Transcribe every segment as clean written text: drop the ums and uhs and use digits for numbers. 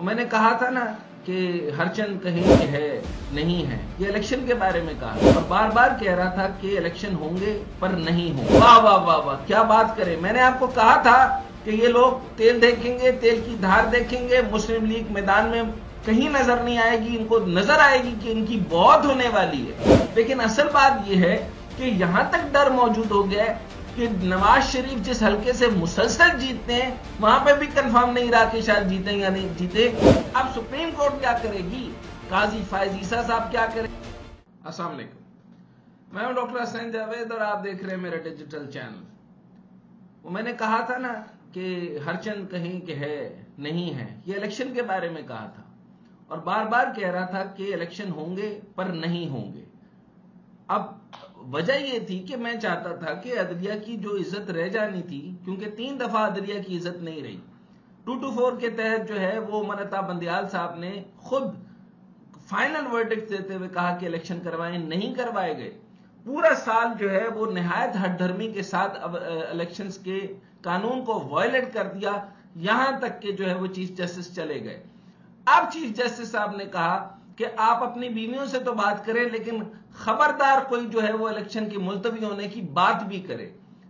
میں نے کہا تھا نا کہ ہر چند کہیں کہ ہے نہیں ہے، یہ الیکشن کے بارے میں کہا اور بار بار کہہ رہا تھا کہ الیکشن ہوں گے پر نہیں ہوں گے۔ واہ واہ واہ واہ، کیا بات کرے! میں نے آپ کو کہا تھا کہ یہ لوگ تیل دیکھیں گے، تیل کی دھار دیکھیں گے، مسلم لیگ میدان میں کہیں نظر نہیں آئے گی، ان کو نظر آئے گی کہ ان کی بہت ہونے والی ہے۔ لیکن اصل بات یہ ہے کہ یہاں تک ڈر موجود ہو گیا ہے کہ نواز شریف جس حلقے سے مسلسل جیتتے ہیں وہاں پہ بھی کنفرم نہیں رہا کہ شاید جیتے یا نہیں جیتے۔ اب سپریم کورٹ کیا کرے گی، قاضی فائز عیسیٰ صاحب کیا کرے۔ السلام علیکم، میں ہوں ڈاکٹر حسین جاوید اور آپ دیکھ رہے ہیں میرا ڈیجیٹل چینل۔ وہ میں نے کہا تھا نا کہ ہر چند کہیں کہ ہے نہیں ہے، یہ الیکشن کے بارے میں کہا تھا اور بار بار کہہ رہا تھا کہ الیکشن ہوں گے پر نہیں ہوں گے۔ اب وجہ یہ تھی کہ میں چاہتا تھا کہ عدلیہ کی جو عزت رہ جانی تھی، کیونکہ 3 دفعہ عدلیہ کی عزت نہیں رہی، 224 کے تحت جو ہے وہ امن عطا بندیال صاحب نے خود فائنل ورڈکٹ دیتے ہوئے کہا کہ الیکشن کروائیں، نہیں کروائے گئے۔ پورا سال جو ہے وہ نہایت ہٹ دھرمی کے ساتھ الیکشنز کے قانون کو وائلیٹ کر دیا، یہاں تک کہ جو ہے وہ چیف جسٹس چلے گئے۔ اب چیف جسٹس صاحب نے کہا کہ آپ اپنی بیویوں سے تو بات کریں لیکن خبردار کوئی جو ہے وہ الیکشن کی ملتوی ہونے کی بات بھی کرے۔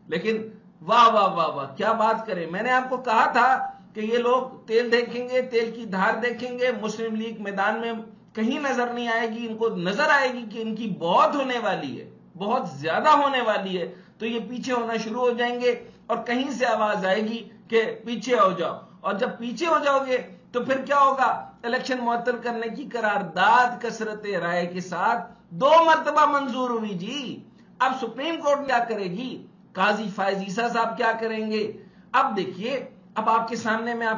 لیکن واہ واہ واہ واہ، کیا بات کرے! میں نے آپ کو کہا تھا کہ یہ لوگ تیل دیکھیں گے، تیل کی دھار دیکھیں گے، مسلم لیگ میدان میں کہیں نظر نہیں آئے گی، ان کو نظر آئے گی کہ ان کی بہت ہونے والی ہے، بہت زیادہ ہونے والی ہے، تو یہ پیچھے ہونا شروع ہو جائیں گے اور کہیں سے آواز آئے گی کہ پیچھے ہو جاؤ، اور جب پیچھے ہو جاؤ گے تو پھر کیا ہوگا؟ الیکشن معطل کرنے کی قرارداد کثرت رائے کے ساتھ 2 مرتبہ منظور ہوئی جی۔ اب سپریم کورٹ کیا کرے گی، قاضی فائز عیسیٰ صاحب کیا کریں گے۔ اب دیکھیے، اب آپ کے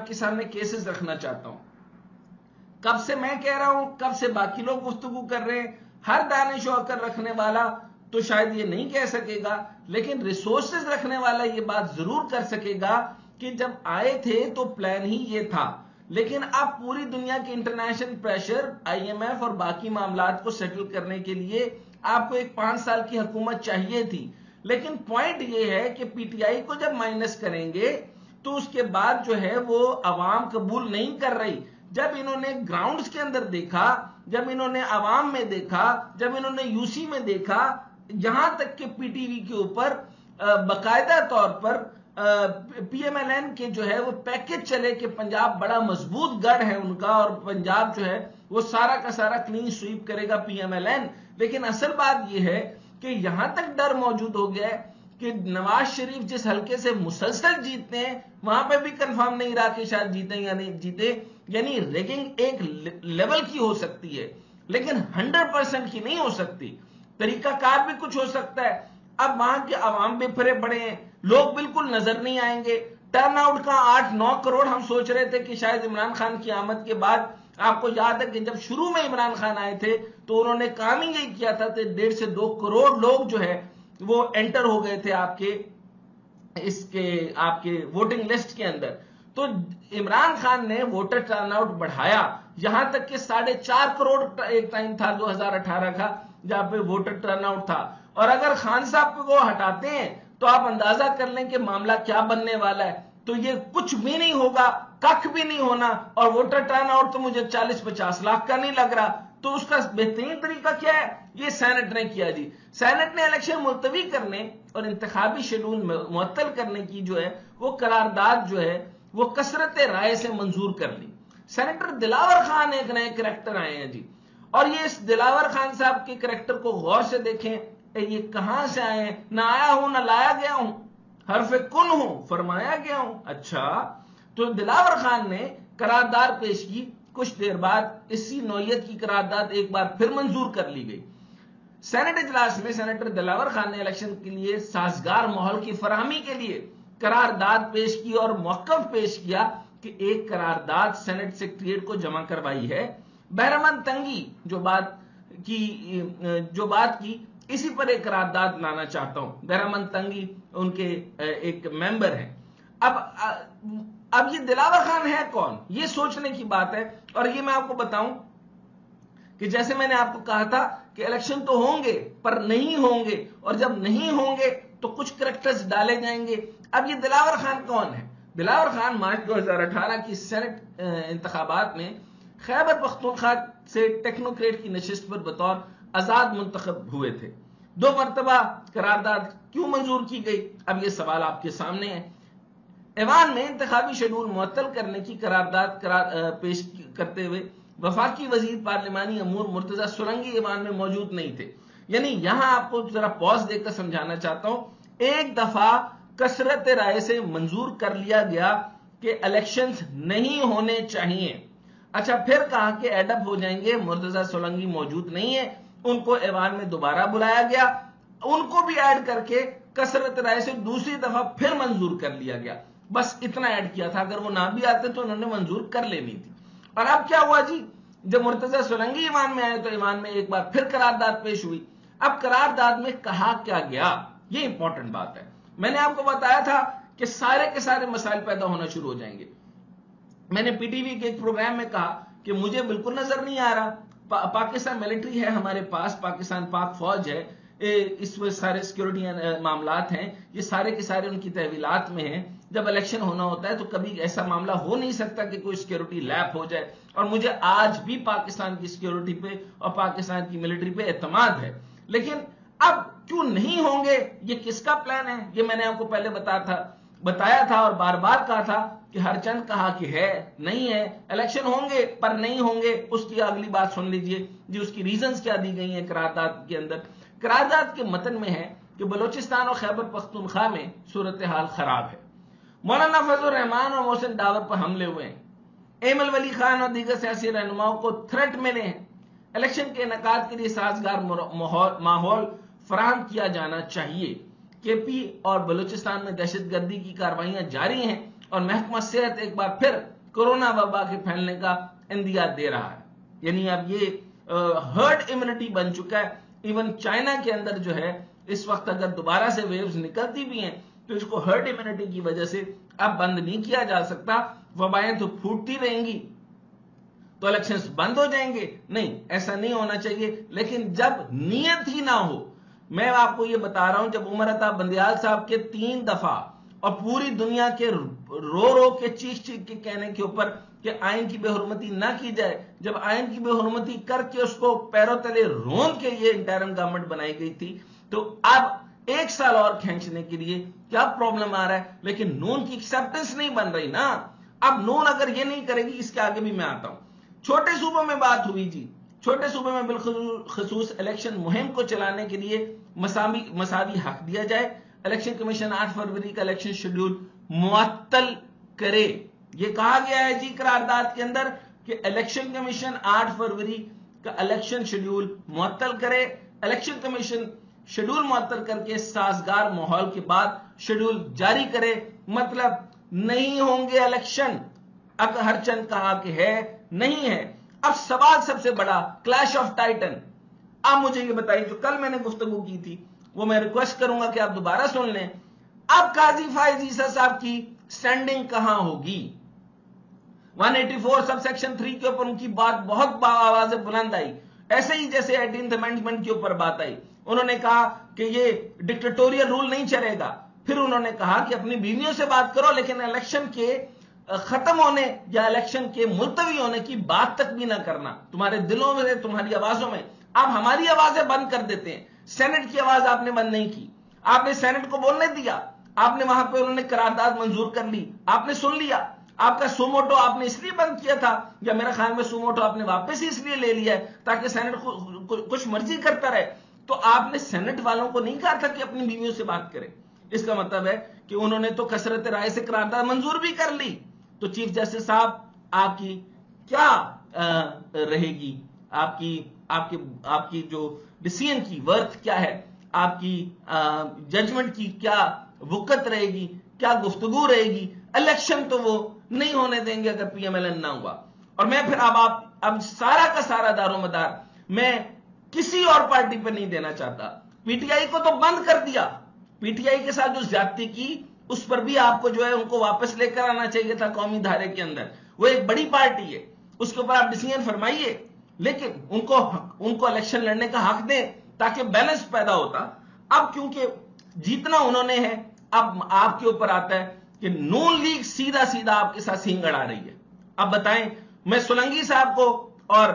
سامنے کیسز رکھنا چاہتا ہوں۔ کب سے میں کہہ رہا ہوں، کب سے باقی لوگ گفتگو کر رہے ہیں، ہر دانش و عقل رکھنے والا تو شاید یہ نہیں کہہ سکے گا، لیکن ریسورسز رکھنے والا یہ بات ضرور کر سکے گا کہ جب آئے تھے تو پلان ہی یہ تھا، لیکن اب پوری دنیا کے انٹرنیشنل پریشر، IMF اور باقی معاملات کو سیٹل کرنے کے لیے آپ کو ایک 5 سال کی حکومت چاہیے تھی۔ لیکن پوائنٹ یہ ہے کہ PTI کو جب مائنس کریں گے تو اس کے بعد جو ہے وہ عوام قبول نہیں کر رہی۔ جب انہوں نے گراؤنڈز کے اندر دیکھا، جب انہوں نے عوام میں دیکھا، جب انہوں نے UC میں دیکھا، یہاں تک کہ PTV کے اوپر باقاعدہ طور پر PMLN کے جو ہے وہ پیکج چلے کہ پنجاب بڑا مضبوط گڑھ ہے ان کا اور پنجاب جو ہے وہ سارا کا سارا کلین سویپ کرے گا PMLN۔ لیکن اصل بات یہ ہے کہ یہاں تک ڈر موجود ہو گیا ہے کہ نواز شریف جس حلقے سے مسلسل جیتتے ہیں وہاں پہ بھی کنفرم نہیں رہا کہ شاید جیتے یا نہیں جیتے، یعنی ریگنگ ایک لیول کی ہو سکتی ہے لیکن 100% کی نہیں ہو سکتی، طریقہ کار بھی کچھ ہو سکتا ہے۔ اب وہاں کے عوام بے پڑے ہیں، لوگ بالکل نظر نہیں آئیں گے۔ ٹرن آؤٹ کا 8-9 کروڑ ہم سوچ رہے تھے کہ شاید عمران خان کی آمد کے بعد، آپ کو یاد ہے کہ جب شروع میں عمران خان آئے تھے تو انہوں نے کام ہی یہی کیا تھا کہ 1.5 سے 2 کروڑ لوگ جو ہے وہ انٹر ہو گئے تھے آپ کے ووٹنگ لسٹ کے اندر۔ تو عمران خان نے ووٹر ٹرن آؤٹ بڑھایا یہاں تک کہ 4.5 کروڑ ایک ٹائم تھا 2018 کا جہاں پہ ووٹر ٹرن آؤٹ تھا، اور اگر خان صاحب کو ہٹاتے ہیں تو آپ اندازہ کر لیں کہ معاملہ کیا بننے والا ہے۔ تو یہ کچھ بھی نہیں ہوگا، کخ بھی نہیں ہونا، اور ووٹر ٹرن آؤٹ تو مجھے 40-50 لاکھ کا نہیں لگ رہا۔ تو اس کا بہترین طریقہ کیا ہے؟ یہ سینٹ نے کیا جی۔ سینٹ نے الیکشن ملتوی کرنے اور انتخابی شیڈول معطل کرنے کی جو ہے وہ قرارداد جو ہے وہ کثرت رائے سے منظور کر لی۔ سینیٹر دلاور خان ایک نئے کریکٹر آئے ہیں جی، اور یہ اس دلاور خان صاحب کے کریکٹر کو غور سے دیکھیں، یہ کہاں سے آئے ہیں؟ نہ آیا ہوں نہ لایا گیا ہوں، حرف کن ہوں فرمایا گیا ہوں۔ اچھا، تو دلاور خان نے قرارداد پیش کی، کچھ دیر بعد اسی نوعیت کی قرارداد ایک بار پھر منظور کر لی گئی۔ سینٹ اجلاس میں سینیٹر دلاور خان نے الیکشن کے لیے سازگار ماحول کی فراہمی کے لیے قرارداد پیش کی اور موقف پیش کیا کہ ایک قرارداد سینٹ سیکریٹریٹ کو جمع کروائی ہے۔ بہرمند تنگی جو بات کی اسی پر ایک قرارداد لانا چاہتا ہوں۔ بہرمند تنگی ان کے ایک ممبر ہیں۔ اب یہ دلاور خان ہے کون، یہ سوچنے کی بات ہے۔ اور یہ میں آپ کو بتاؤں کہ جیسے میں نے آپ کو کہا تھا کہ الیکشن تو ہوں گے پر نہیں ہوں گے، اور جب نہیں ہوں گے تو کچھ کریکٹرز ڈالے جائیں گے۔ اب یہ دلاور خان کون ہے؟ دلاور خان مارچ 2018 کی سینٹ انتخابات میں خیبر پختونخوا سے ٹیکنوکریٹ کی نشست پر بطور آزاد منتخب ہوئے تھے. 2 مرتبہ قرارداد کیوں منظور کی گئی؟ اب یہ سوال آپ کے سامنے ہے. ایوان میں انتخابی شیڈول معطل کرنے کی قرارداد پیش کرتے ہوئے وفاقی وزیر پارلیمانی امور مرتضی سرنگی ایوان میں موجود نہیں تھے. یعنی یہاں آپ کو ذرا پاز دے کر سمجھانا چاہتا ہوں. ایک دفعہ کثرت رائے سے منظور کر لیا گیا کہ الیکشنز نہیں ہونے چاہیے. اچھا پھر کہا کہ ایڈ اپ ہو جائیں گے، مرتضی سرنگی موجود نہیں ہے، ان کو ایوان میں دوبارہ بلایا گیا، ان کو بھی ایڈ کر کے کثرت رائے سے دوسری دفعہ پھر منظور کر لیا گیا. بس اتنا ایڈ کیا تھا، اگر وہ نہ بھی آتے تو انہوں نے منظور کر لینی تھی. اور اب کیا ہوا جی؟ جب مرتضی سرنگی ایوان میں آئے تو ایوان میں ایک بار پھر قرارداد پیش ہوئی. اب قرارداد میں کہا کیا گیا، یہ امپورٹنٹ بات ہے. میں نے آپ کو بتایا تھا کہ سارے کے سارے مسائل پیدا ہونا شروع ہو جائیں گے. میں نے پی ٹی وی کے ایک پروگرام میں کہا کہ مجھے بالکل نظر نہیں آ رہا، پاکستان ملٹری ہے ہمارے پاس، پاکستان پاک فوج ہے، اس میں سارے سیکیورٹی معاملات ہیں، یہ سارے کے سارے ان کی تحویلات میں ہیں. جب الیکشن ہونا ہوتا ہے تو کبھی ایسا معاملہ ہو نہیں سکتا کہ کوئی سیکیورٹی لیپ ہو جائے. اور مجھے آج بھی پاکستان کی سیکیورٹی پہ اور پاکستان کی ملٹری پہ اعتماد ہے. لیکن اب کیوں نہیں ہوں گے، یہ کس کا پلان ہے؟ یہ میں نے آپ کو پہلے بتایا تھا اور بار بار کہا تھا کہ ہر چند کہا کہ ہے نہیں ہے، الیکشن ہوں گے پر نہیں ہوں گے. اس کی اگلی بات سن لیجئے جی، اس کی ریزنز کیا دی گئی ہیں قرارداد کے اندر. قرارداد کے متن میں ہے کہ بلوچستان اور خیبر پختونخوا میں صورتحال خراب ہے. مولانا فضل الرحمان اور محسن ڈاور پر حملے ہوئے ہیں. ایمل ولی خان اور دیگر سیاسی رہنماؤں کو تھریٹ ملے ہیں. الیکشن کے انعقاد کے لیے سازگار ماحول فراہم کیا جانا چاہیے. کے پی اور بلوچستان میں دہشت گردی کی کارروائیاں جاری ہیں اور محکمہ صحت ایک بار پھر کورونا وبا کے پھیلنے کا اندیا دے رہا ہے. یعنی اب یہ ہرڈ امیونٹی بن چکا ہے. ایون چائنا کے اندر جو ہے اس وقت اگر دوبارہ سے ویوز نکلتی بھی ہیں تو اس کو ہرڈ امیونٹی کی وجہ سے اب بند نہیں کیا جا سکتا. وبائیں تو پھوٹتی رہیں گی تو الیکشنز بند ہو جائیں گے؟ نہیں، ایسا نہیں ہونا چاہیے. لیکن جب نیت ہی نہ ہو، میں آپ کو یہ بتا رہا ہوں، جب عمر عطا بندیال صاحب کے 3 دفعہ اور پوری دنیا کے رو کے چیخ کے کہنے کے اوپر کہ آئین کی بے حرمتی نہ کی جائے، جب آئین کی بے حرمتی کر کے اس کو پیروں تلے رون کے یہ انٹرم گورنمنٹ بنائی گئی تھی، تو اب 1 سال اور کھینچنے کے لیے کیا پرابلم آ رہا ہے؟ لیکن نون کی ایکسپٹنس نہیں بن رہی نا. اب نون اگر یہ نہیں کرے گی، اس کے آگے بھی میں آتا ہوں. چھوٹے صوبوں میں بات ہوئی جی. چھوٹے صوبے میں بالخصوص الیکشن مہم کو چلانے کے لیے مساوی حق دیا جائے. الیکشن کمیشن 8 فروری کا الیکشن شیڈول معطل کرے. یہ کہا گیا ہے جی قرارداد کے اندر کہ الیکشن کمیشن 8 فروری کا الیکشن شیڈول معطل کرے. الیکشن کمیشن شیڈول معطل کر کے سازگار ماحول کے بعد شیڈول جاری کرے. مطلب نہیں ہوں گے الیکشن. اب ہر چند کہا کہ ہے نہیں ہے. اب سوال سب سے بڑا، کلیش آف ٹائٹن. اب مجھے یہ بتائیے، جو کل میں نے گفتگو کی تھی وہ میں ریکویسٹ کروں گا کہ آپ دوبارہ سن لیں. اب قاضی فائز عیسیٰ صاحب کی سٹینڈنگ کہاں ہوگی؟ 184 سب سیکشن 3 کے اوپر ان کی بات بہت آواز بلند آئی، ایسے ہی جیسے 18th امینڈمنٹ کے اوپر بات آئی. انہوں نے کہا کہ یہ ڈکٹیٹوریل رول نہیں چلے گا. پھر انہوں نے کہا کہ اپنی بیویوں سے بات کرو لیکن الیکشن کے ختم ہونے یا الیکشن کے ملتوی ہونے کی بات تک بھی نہ کرنا. تمہارے دلوں میں، تمہاری آوازوں میں. آپ ہماری آوازیں بند کر دیتے ہیں. سینٹ کی آواز آپ نے بند نہیں کی، آپ نے سینٹ کو بولنے دیا. آپ نے وہاں پہ انہوں نے قرارداد منظور کر لی، آپ نے سن لیا. آپ کا سوموٹو آپ نے اس لیے بند کیا تھا، یا میرا خیال میں سوموٹو آپ نے واپس ہی اس لیے لے لیا ہے تاکہ سینٹ کچھ مرضی کرتا رہے. تو آپ نے سینٹ والوں کو نہیں کہا تھا کہ اپنی بیویوں سے بات کریں. اس کا مطلب ہے کہ انہوں نے تو کثرت رائے سے قرارداد منظور بھی کر لی. تو چیف جسٹس صاحب، آپ کی کیا رہے گی؟ آپ کی جو ڈیسیژن کی ورتھ کیا ہے؟ آپ کی ججمنٹ کی کیا وقت رہے گی؟ کیا گفتگو رہے گی؟ الیکشن تو وہ نہیں ہونے دیں گے اگر پی ایم ایل این نہ ہوا. اور میں پھر اب سارا کا سارا دار و مدار میں کسی اور پارٹی پہ نہیں دینا چاہتا. پی ٹی آئی کو تو بند کر دیا. پی ٹی آئی کے ساتھ جو زیادتی کی اس پر بھی آپ کو جو ہے ان کو واپس لے کر آنا چاہیے تھا قومی دھارے کے اندر. وہ ایک بڑی پارٹی ہے، اس کے اوپر آپ ڈیسیژن فرمائیے، لیکن ان کو الیکشن لڑنے کا حق دیں تاکہ بیلنس پیدا ہوتا. اب کیونکہ جیتنا انہوں نے ہے، اب آپ کے اوپر آتا ہے کہ نون لیگ سیدھا سیدھا آپ کے ساتھ سینگ اڑا رہی ہے. اب بتائیں, میں سولنگی صاحب کو اور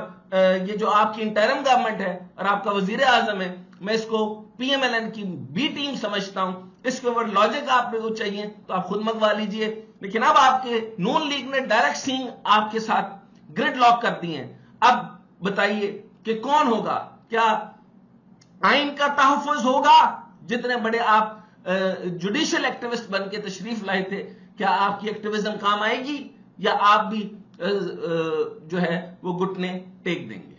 یہ جو آپ کی انٹرم گورنمنٹ ہے اور آپ کا وزیر اعظم ہے, میں اس کو پی ایم ایل این کی بی ٹیم سمجھتا ہوں. اس کے اوپر لاجک آپ کو چاہیے تو آپ خود منگوا لیجئے. لیکن اب آپ کے نون لیگ نے ڈائریکٹ سینگ آپ کے ساتھ گرڈ لاک کر دی ہیں. اب بتائیے کہ کون ہوگا؟ کیا آئین کا تحفظ ہوگا؟ جتنے بڑے آپ جوڈیشل ایکٹیوسٹ بن کے تشریف لائے تھے, کیا آپ کی ایکٹیویزم کام آئے گی یا آپ بھی جو ہے وہ گھٹنے ٹیک دیں گے؟